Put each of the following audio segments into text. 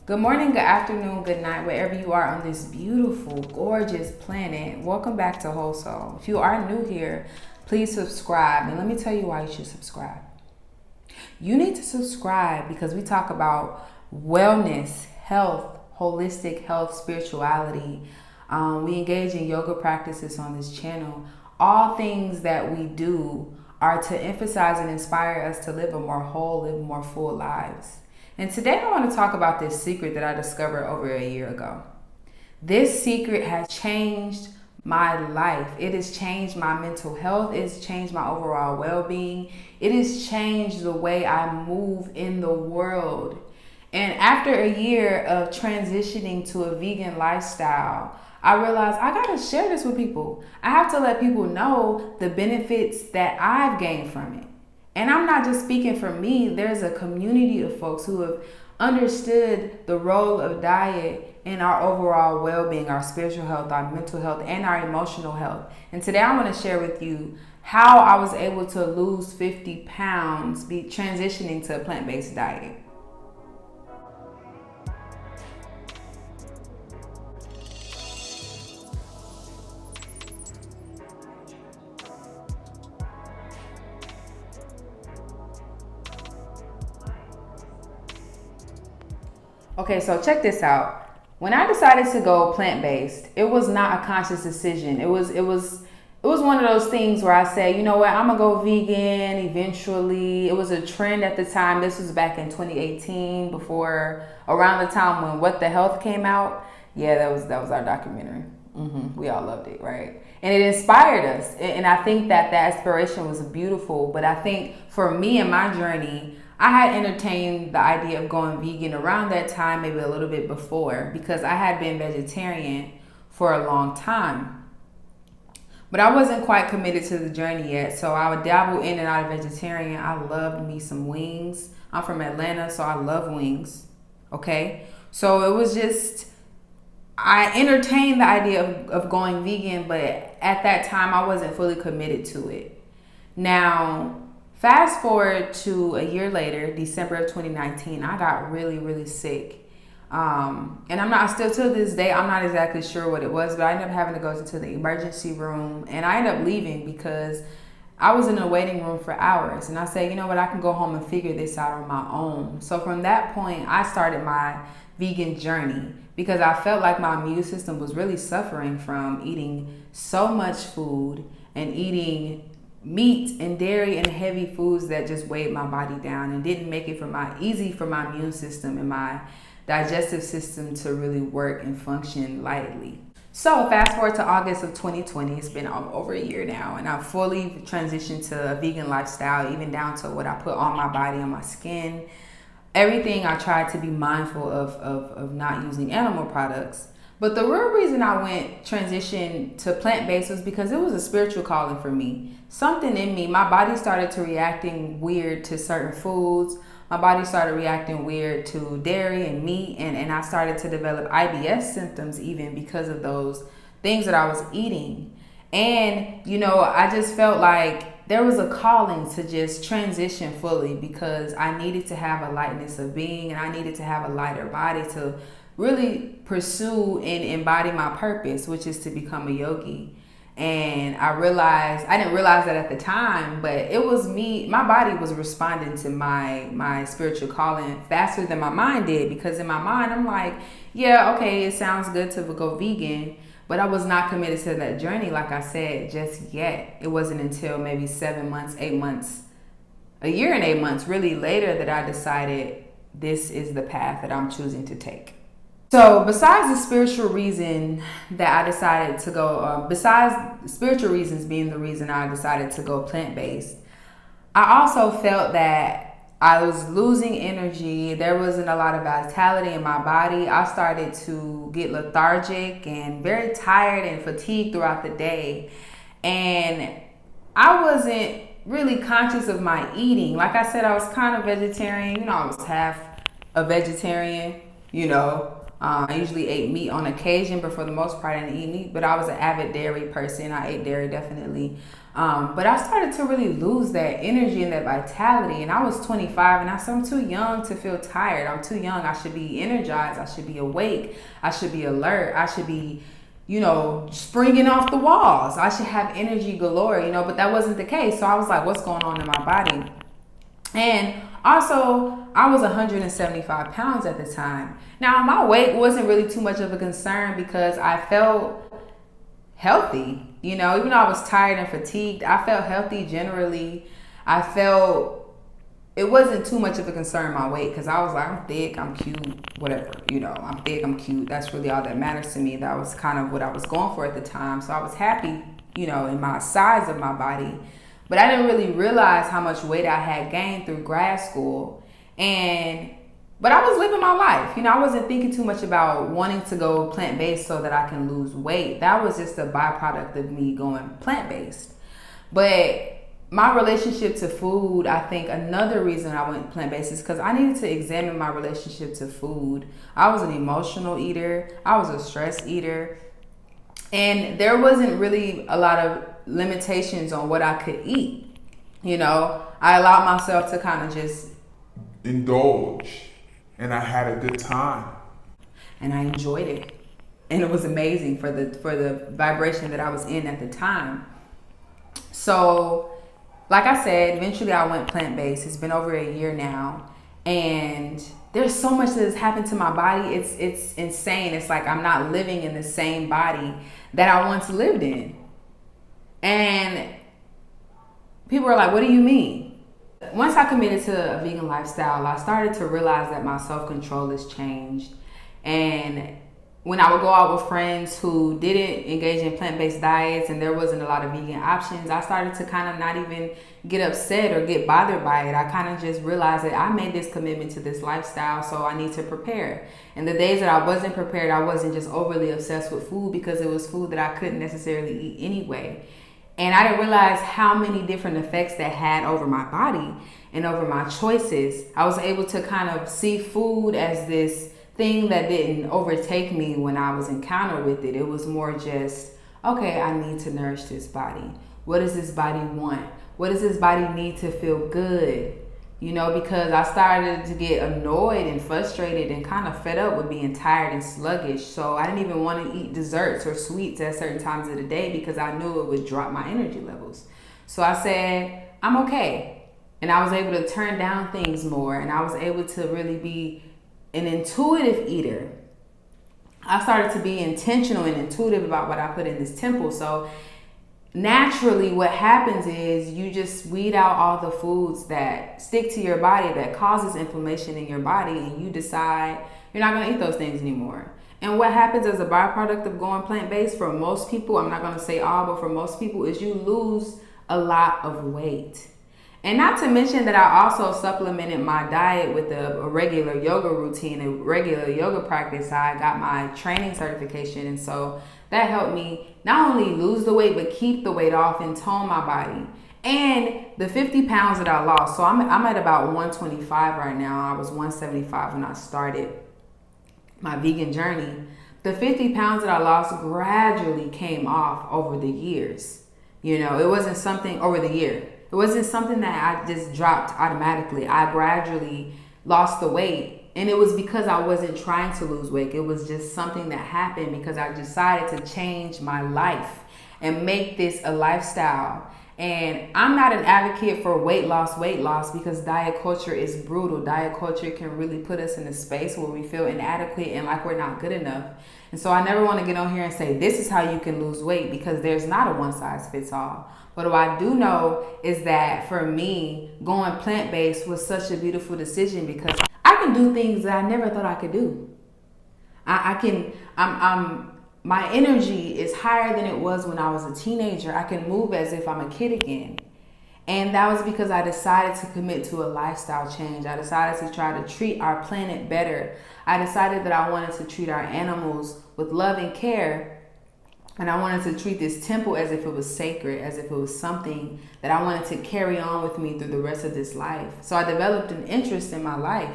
Good morning, good afternoon, good night, wherever you are on this beautiful, gorgeous planet. Welcome back to Whole Soul. If you are new here, please subscribe. And let me tell you why you should subscribe. You need to subscribe because we talk about wellness, health, holistic health, spirituality. We engage in yoga practices on this channel. All things that we do are to emphasize and inspire us to live a more whole, live more full lives. And today I want to talk about this secret that I discovered over a year ago. This secret has changed my life. It has changed my mental health. It's changed my overall well-being. It has changed the way I move in the world. And after a year of transitioning to a vegan lifestyle, I realized I gotta share this with people. I have to let people know the benefits that I've gained from it. And I'm not just speaking for me, there's a community of folks who have understood the role of diet in our overall well-being, our spiritual health, our mental health, and our emotional health. And today I want to share with you how I was able to lose 50 pounds transitioning to a plant-based diet. Okay, so check this out. When I decided to go plant-based, it was not a conscious decision. It was one of those things where I said, you know what, I'm gonna go vegan eventually. It was a trend at the time. This was back in 2018, before around the time when What the Health came out. Yeah, that was our documentary. We all loved it, right? And it inspired us. And I think that the aspiration was beautiful. But I think for me and my journey, I had entertained the idea of going vegan around that time, maybe a little bit before, because I had been vegetarian for a long time. But I wasn't quite committed to the journey yet, so I would dabble in and out of vegetarian. I loved me some wings. I'm from Atlanta, so I love wings, okay? So it was just, I entertained the idea of going vegan, but at that time I wasn't fully committed to it. Now, fast forward to a year later, December of 2019, I got really, really sick. And still to this day, I'm not exactly sure what it was, but I ended up having to go to the emergency room, and I ended up leaving because I was in a waiting room for hours. And I said, you know what, I can go home and figure this out on my own. So from that point, I started my vegan journey because I felt like my immune system was really suffering from eating so much food and eating meat and dairy and heavy foods that just weighed my body down and didn't make it easy for my immune system and my digestive system to really work and function lightly. So fast forward to August of 2020, it's been over a year now, and I've fully transitioned to a vegan lifestyle, even down to what I put on my body, on my skin. Everything I tried to be mindful of not using animal products. But the real reason I went transition to plant-based was because it was a spiritual calling for me. Something in me, my body started to reacting weird to certain foods. My body started reacting weird to dairy and meat, and I started to develop IBS symptoms even because of those things that I was eating. And, I just felt like there was a calling to just transition fully because I needed to have a lightness of being, and I needed to have a lighter body to really pursue and embody my purpose, which is to become a yogi. And I didn't realize that at the time, but it was me, my body was responding to my spiritual calling faster than my mind did, because in my mind, I'm like, yeah, okay, it sounds good to go vegan, but I was not committed to that journey, like I said, just yet. It wasn't until maybe 7 months, 8 months, a year and 8 months really later that I decided this is the path that I'm choosing to take. So besides the spiritual reason that I decided to go, besides spiritual reasons being the reason I decided to go plant-based, I also felt that I was losing energy. There wasn't a lot of vitality in my body. I started to get lethargic and very tired and fatigued throughout the day. And I wasn't really conscious of my eating. Like I said, I was kind of vegetarian. I was half a vegetarian, I usually ate meat on occasion, but for the most part, I didn't eat meat. But I was an avid dairy person. I ate dairy definitely. But I started to really lose that energy and that vitality. And I was 25, and I said, I'm too young to feel tired. I'm too young. I should be energized. I should be awake. I should be alert. I should be, springing off the walls. I should have energy galore, but that wasn't the case. So I was like, what's going on in my body? And also, I was 175 pounds at the time. Now, my weight wasn't really too much of a concern because I felt healthy. Even though I was tired and fatigued, I felt healthy generally. I felt it wasn't too much of a concern, my weight, because I was like, I'm thick, I'm cute, whatever. I'm thick, I'm cute. That's really all that matters to me. That was kind of what I was going for at the time. So I was happy, in my size of my body. But I didn't really realize how much weight I had gained through grad school. But I was living my life. I wasn't thinking too much about wanting to go plant-based so that I can lose weight. That was just a byproduct of me going plant-based. But my relationship to food, I think another reason I went plant-based is because I needed to examine my relationship to food. I was an emotional eater. I was a stress eater. And there wasn't really a lot of limitations on what I could eat. I allowed myself to kind of just indulge, and I had a good time. And I enjoyed it. And it was amazing for the vibration that I was in at the time. So, like I said, eventually I went plant-based. It's been over a year now. And there's so much that has happened to my body. It's insane. It's like I'm not living in the same body that I once lived in. And people are like, what do you mean? Once I committed to a vegan lifestyle, I started to realize that my self-control has changed. And when I would go out with friends who didn't engage in plant-based diets and there wasn't a lot of vegan options, I started to kind of not even get upset or get bothered by it. I kind of just realized that I made this commitment to this lifestyle, so I need to prepare. And the days that I wasn't prepared, I wasn't just overly obsessed with food because it was food that I couldn't necessarily eat anyway. And I didn't realize how many different effects that had over my body and over my choices. I was able to kind of see food as this thing that didn't overtake me when I was encountered with it. It was more just, okay, I need to nourish this body. What does this body want? What does this body need to feel good? Because I started to get annoyed and frustrated and kind of fed up with being tired and sluggish. So I didn't even want to eat desserts or sweets at certain times of the day because I knew it would drop my energy levels. So I said, I'm okay. And I was able to turn down things more, and I was able to really be an intuitive eater. I started to be intentional and intuitive about what I put in this temple. So naturally what happens is you just weed out all the foods that stick to your body, that causes inflammation in your body, and you decide you're not going to eat those things anymore. And what happens as a byproduct of going plant-based for most people, I'm not going to say all, but for most people, is you lose a lot of weight. And not to mention that I also supplemented my diet with a regular yoga routine, a regular yoga practice. I got my training certification, and so that helped me not only lose the weight, but keep the weight off and tone my body. And the 50 pounds that I lost, so I'm at about 125 right now. I was 175 when I started my vegan journey. The 50 pounds that I lost gradually came off over the years. It wasn't something over the year. It wasn't something that I just dropped automatically. I gradually lost the weight, and it was because I wasn't trying to lose weight. It was just something that happened because I decided to change my life and make this a lifestyle. And I'm not an advocate for weight loss because diet culture is brutal. Diet culture can really put us in a space where we feel inadequate and like we're not good enough. And so I never want to get on here and say this is how you can lose weight, because there's not a one size fits all. But what I do know is that for me, going plant-based was such a beautiful decision because I can do things that I never thought I could do. My energy is higher than it was when I was a teenager. I can move as if I'm a kid again. And that was because I decided to commit to a lifestyle change. I decided to try to treat our planet better. I decided that I wanted to treat our animals with love and care. And I wanted to treat this temple as if it was sacred, as if it was something that I wanted to carry on with me through the rest of this life. So I developed an interest in my life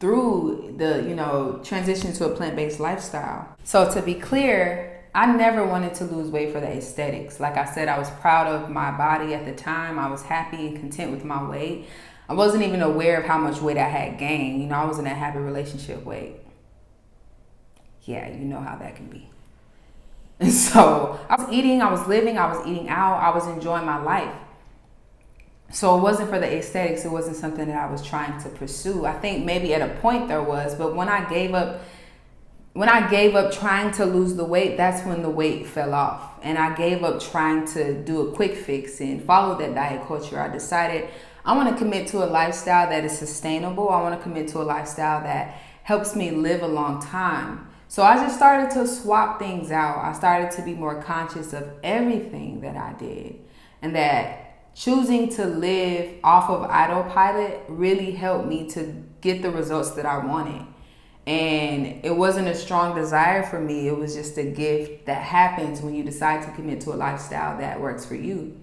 through the, transition to a plant-based lifestyle. So to be clear, I never wanted to lose weight for the aesthetics. Like I said, I was proud of my body at the time. I was happy and content with my weight. I wasn't even aware of how much weight I had gained. I was in a happy relationship weight. Yeah, you know how that can be. And so I was eating, I was living, I was eating out, I was enjoying my life. So it wasn't for the aesthetics. It wasn't something that I was trying to pursue. I think maybe at a point there was, but when I gave up trying to lose the weight, that's when the weight fell off. And I gave up trying to do a quick fix and follow that diet culture. I decided I want to commit to a lifestyle that is sustainable. I want to commit to a lifestyle that helps me live a long time. So I just started to swap things out. I started to be more conscious of everything that I did, and that choosing to live off of autopilot really helped me to get the results that I wanted. And it wasn't a strong desire for me. It was just a gift that happens when you decide to commit to a lifestyle that works for you.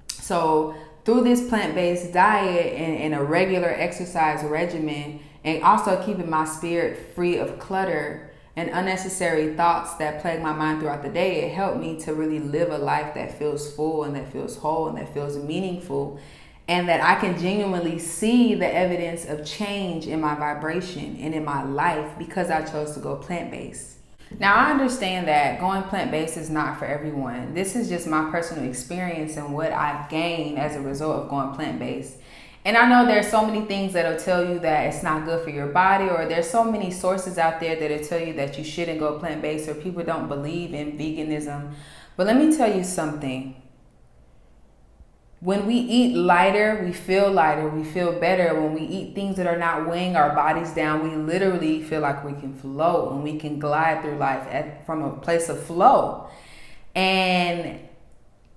So through this plant-based diet and a regular exercise regimen, and also keeping my spirit free of clutter and unnecessary thoughts that plague my mind throughout the day, it helped me to really live a life that feels full and that feels whole and that feels meaningful, and that I can genuinely see the evidence of change in my vibration and in my life because I chose to go plant-based. Now, I understand that going plant-based is not for everyone. This is just my personal experience and what I've gained as a result of going plant-based. And I know there's so many things that'll tell you that it's not good for your body, or there's so many sources out there that'll tell you that you shouldn't go plant-based, or people don't believe in veganism. But let me tell you something. When we eat lighter, we feel better. When we eat things that are not weighing our bodies down, we literally feel like we can float and we can glide through life from a place of flow. And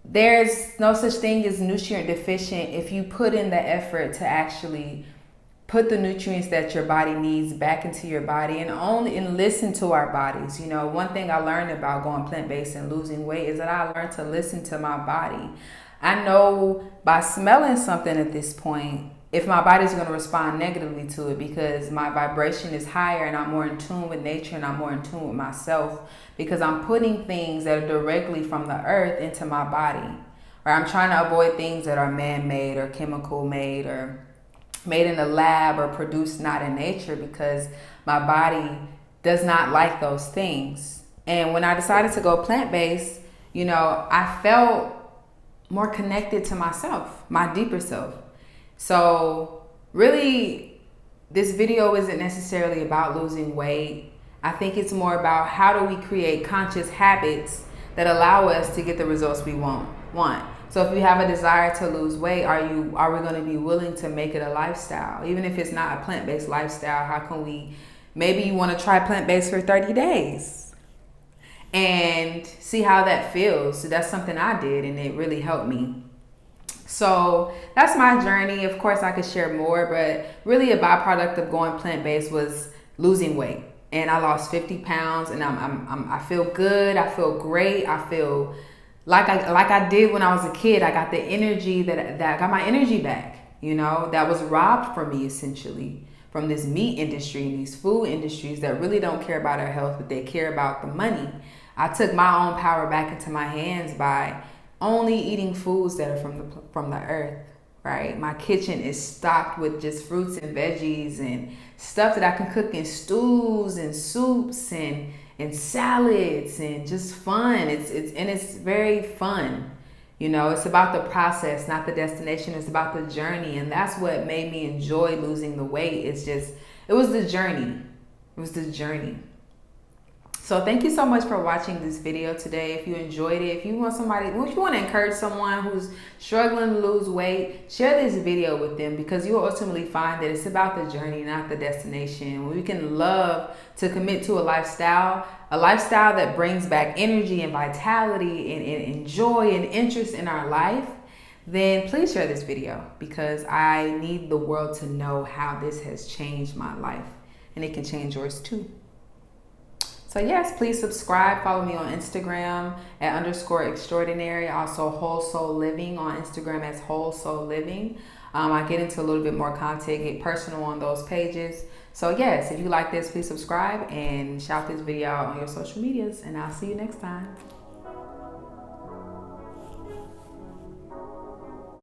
there's no such thing as nutrient deficient if you put in the effort to actually put the nutrients that your body needs back into your body, and listen to our bodies. One thing I learned about going plant-based and losing weight is that I learned to listen to my body. I know by smelling something at this point if my body's going to respond negatively to it, because my vibration is higher and I'm more in tune with nature and I'm more in tune with myself, because I'm putting things that are directly from the earth into my body. Or I'm trying to avoid things that are man-made or chemical made or made in the lab or produced not in nature, because my body does not like those things. And when I decided to go plant-based, I felt more connected to myself, my deeper self. So really, this video isn't necessarily about losing weight. I think it's more about how do we create conscious habits that allow us to get the results we want. So if you have a desire to lose weight, are we going to be willing to make it a lifestyle? Even if it's not a plant-based lifestyle, how can maybe you want to try plant-based for 30 days and see how that feels. So that's something I did, and it really helped me. So that's my journey. Of course, I could share more, but really a byproduct of going plant-based was losing weight. And I lost 50 pounds, and I feel good. I feel great. I feel like I did when I was a kid. I got the energy that I got my energy back, that was robbed from me essentially from this meat industry and these food industries that really don't care about our health, but they care about the money. I took my own power back into my hands by only eating foods that are from the earth, right? My kitchen is stocked with just fruits and veggies and stuff that I can cook in stews and soups and salads, and just fun. It's very fun. It's about the process, not the destination. It's about the journey. And that's what made me enjoy losing the weight. It was the journey. It was the journey. So thank you so much for watching this video today. If you enjoyed it, if you want to encourage someone who's struggling to lose weight, share this video with them, because you will ultimately find that it's about the journey, not the destination. When we can love to commit to a lifestyle that brings back energy and vitality and joy and interest in our life, then please share this video, because I need the world to know how this has changed my life, and it can change yours too. So yes, please subscribe. Follow me on Instagram at _extraordinary. Also Whole Soul Living on Instagram as Whole Soul Living. I get into a little bit more content, get personal on those pages. So yes, if you like this, please subscribe and shout this video out on your social medias, and I'll see you next time.